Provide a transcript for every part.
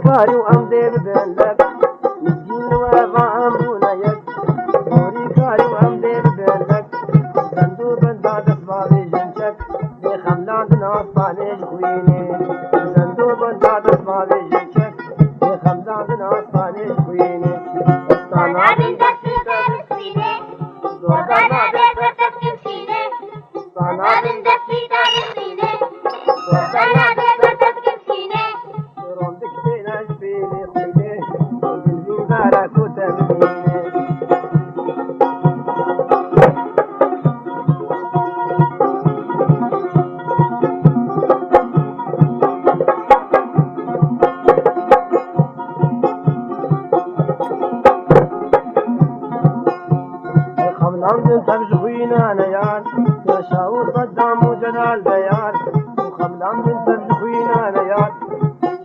كاري وأمدي بدلك مسكين وضع أمبونيك وري كاري وأمدي بدلك بندو بنداد أصبابي جنشك دي خملان أصبابي جويني بندو بنداد أصبابي جنشك دي خملان أصبابي جويني أنا بنتك في مسكينة وأنا بنتك مسكينة أنا بنتك في مسكينة وأنا بنتك مسكينة رندك بينا جبيني خيني قلبي بارك وتبنيني خملان بنت بجوينا أنا يار يا شاور صدام وجلال بيار وخملان بنت بجوينا أنا يار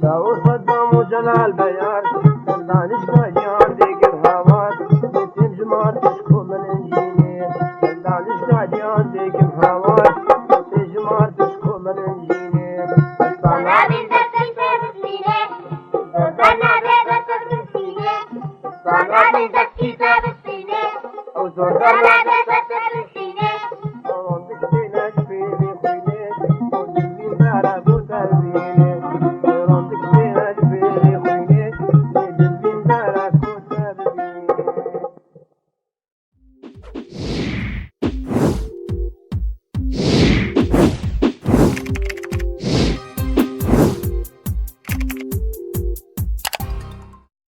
شاور صدام وجلال بيار دانش قاجيان ديك الهوات بنت جمار تشكو من انجيني دانش قاجيان ديك الهوات بنت جمار تشكو من انجيني أنا بنتك في مسكينة وأنا بنتك مسكينة أنا بنتك في مسكينة أو زور